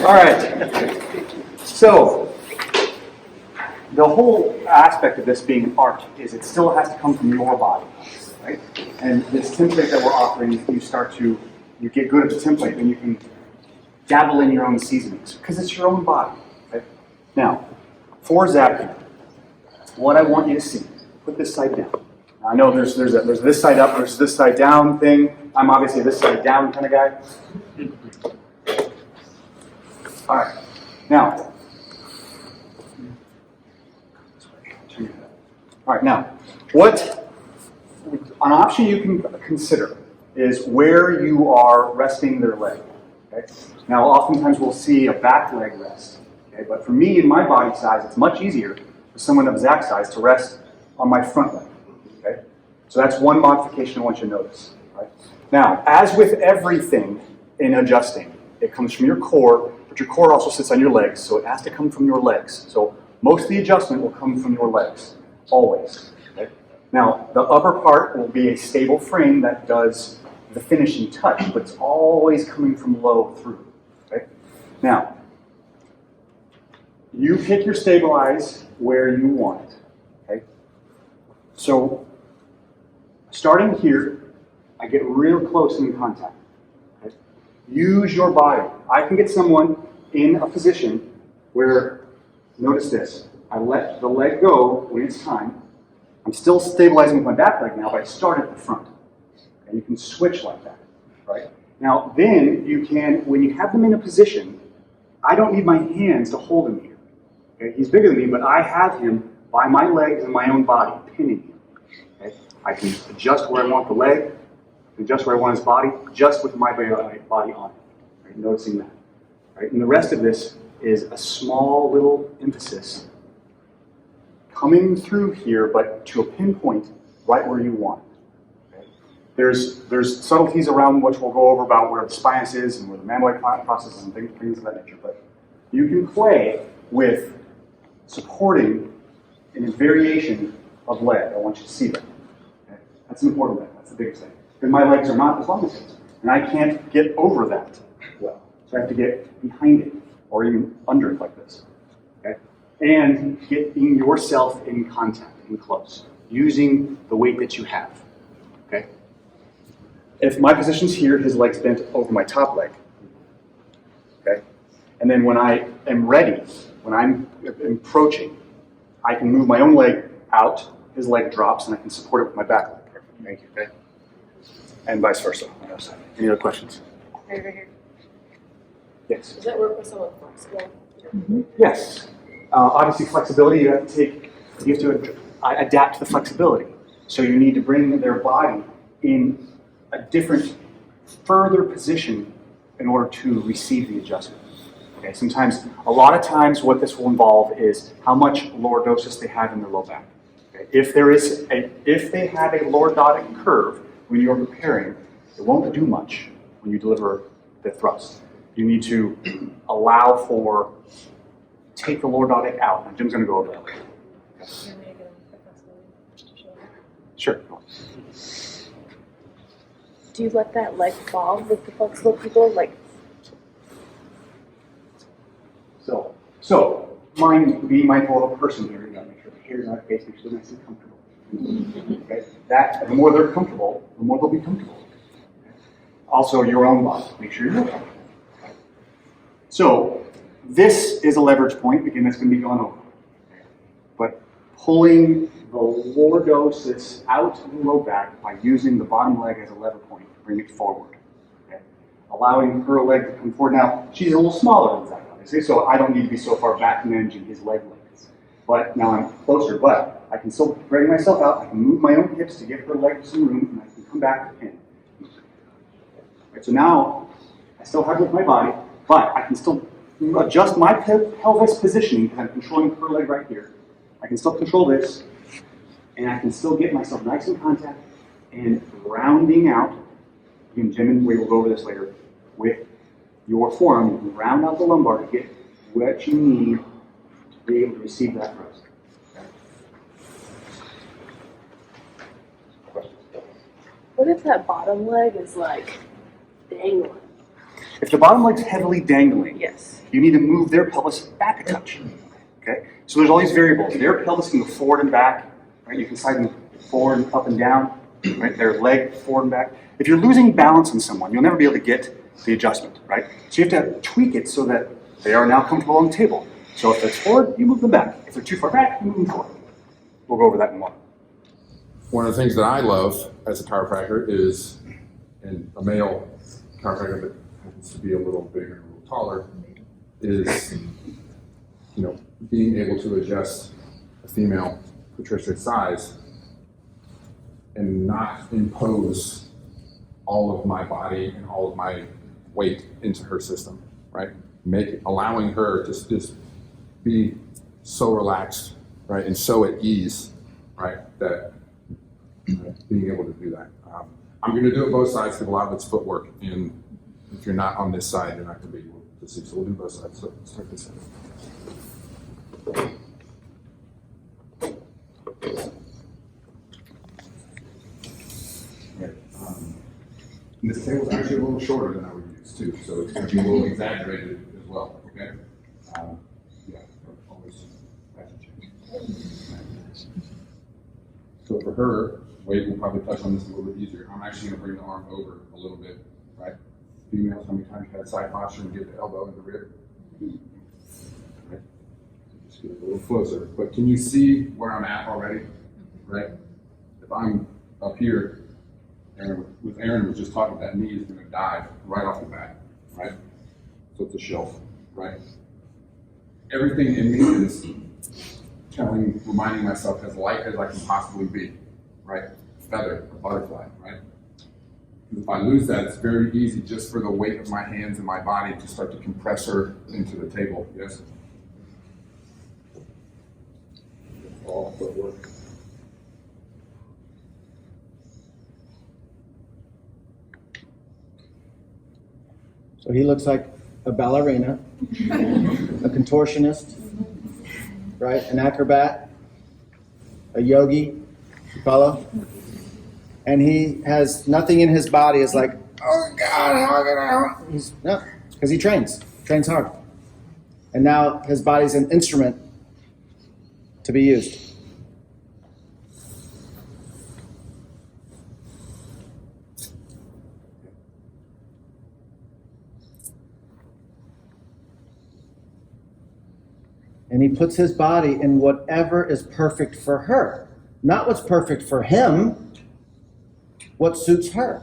All right. So the whole aspect of this being art is it still has to come from your body, right? And this template that we're offering, you get good at the template, and you can dabble in your own seasonings because it's your own body. Okay? Now, for Zach here, what I want you to see, put this side down. Now, I know there's this side up, there's this side down thing. I'm obviously this side down kind of guy. All right. Now, what an option you can consider is where you are resting their leg. Okay? Now, oftentimes we'll see a back leg rest. Okay? But for me, in my body size, it's much easier for someone of Zach's size to rest on my front leg. Okay? So that's one modification I want you to notice. Right? Now, as with everything in adjusting, it comes from your core, but your core also sits on your legs, so it has to come from your legs. So most of the adjustment will come from your legs, always. Okay? Now, the upper part will be a stable frame that does the finishing touch, but it's always coming from low through. Okay? Now, you pick your stabilize where you want it. Okay? So, starting here, I get real close and in contact. Okay? Use your body. I can get someone in a position where, notice this, I let the leg go when it's time. I'm still stabilizing with my back leg now, but I start at the front. And you can switch like that, right? Now, then you can, when you have them in a position, I don't need my hands to hold him here. Okay? He's bigger than me, but I have him by my legs and my own body, pinning him. Okay? I can adjust where I want the leg, adjust where I want his body, just with my body on it. Right? Noticing that. Right? And the rest of this is a small little emphasis coming through here, but to a pinpoint right where you want. Okay? There's subtleties around which we'll go over about where the spinous is and where the mammary process is and things of that nature, but you can play with supporting in a variation of leg. I want you to see that. Okay? That's an important thing. That's the biggest thing. Because my legs are not as long as his, and I can't get over that well. So I have to get behind it or even under it like this. Okay? And getting yourself in contact, in close, using the weight that you have. Okay? If my position's here, his leg's bent over my top leg. Okay? And then when I am ready, when I'm approaching, I can move my own leg out, his leg drops, and I can support it with my back leg. Thank you. Okay? And vice versa. Any other questions? Right over here. Yes. Does that work with someone flexible? Mm-hmm. Yes. Obviously, flexibility, you have to adapt to the flexibility. So you need to bring their body in a different, further position in order to receive the adjustment. Okay. A lot of times, what this will involve is how much lordosis they have in their low back. Okay. If they have a lordotic curve when you're preparing, it won't do much when you deliver the thrust. You need to take the lordotic out. And Jim's going to go over that later. Sure. Do you let that leg fall with the flexible people? So be mindful of a person here. You got to make sure the hair's not facing, make sure they're nice and comfortable. Okay? The more they're comfortable, the more they'll be comfortable. Also, your own body. Make sure you're okay. So, this is a leverage point. Again, that's going to be gone over. But pulling the lordosis out of the low back by using the bottom leg as a lever point to bring it forward. Okay? Allowing her leg to come forward. Now, she's a little smaller than Zach, obviously, so I don't need to be so far back managing his leg lengths. But now I'm closer, but I can still bring myself out. I can move my own hips to give her leg some room, and I can come back to pin. Right, so now, I still have it with my body, but I can still adjust my pelvis positioning because I'm controlling her leg right here. I can still control this, and I can still get myself nice in contact and rounding out. Again, Jim and we will go over this later. With your forearm, you can round out the lumbar to get what you need to be able to receive that thrust. Okay. What if that bottom leg is dangling? If the bottom leg's heavily dangling, Yes. you need to move their pelvis back a touch. Okay? So there's all these variables. Their pelvis can go forward and back, right? You can slide them forward and up and down, right? Their leg forward and back. If you're losing balance on someone, you'll never be able to get the adjustment, right? So you have to tweak it so that they are now comfortable on the table. So if it's forward, you move them back. If they're too far back, you move them forward. We'll go over that in one. One of the things that I love as a chiropractor is, and a male chiropractor that happens to be a little bigger and a little taller, is, being able to adjust a female Patricia's size and not impose all of my body and all of my weight into her system, right? Allowing her to just be so relaxed, right, and so at ease, right, that being able to do that. I'm going to do it both sides because a lot of it's footwork, and if you're not on this side, you're not going to be able to see. So we'll do both sides. So start this side. Right. And this table's actually a little shorter than I would use too, so it's going to be a little exaggerated as well. Okay. Yeah. Always have to change. So for her, weight will probably touch on this a little bit easier. I'm actually going to bring the arm over a little bit, right? Females, how many times you had side posture and get the elbow in the rib? Right? Just get a little closer. But can you see where I'm at already? Right? If I'm up here, Aaron was just talking, that knee is going to dive right off the bat, right? So it's a shelf, right? Everything in me is reminding myself as light as I can possibly be, right? Feather, a butterfly, right? If I lose that, it's very easy just for the weight of my hands and my body to start to compress her into the table, yes? All footwork. So he looks like a ballerina, a contortionist, right? An acrobat, a yogi, you follow? And he has nothing in his body is like, oh God, how can I? He's no, because he trains hard. And now his body's an instrument to be used. And he puts his body in whatever is perfect for her. Not what's perfect for him, what suits her.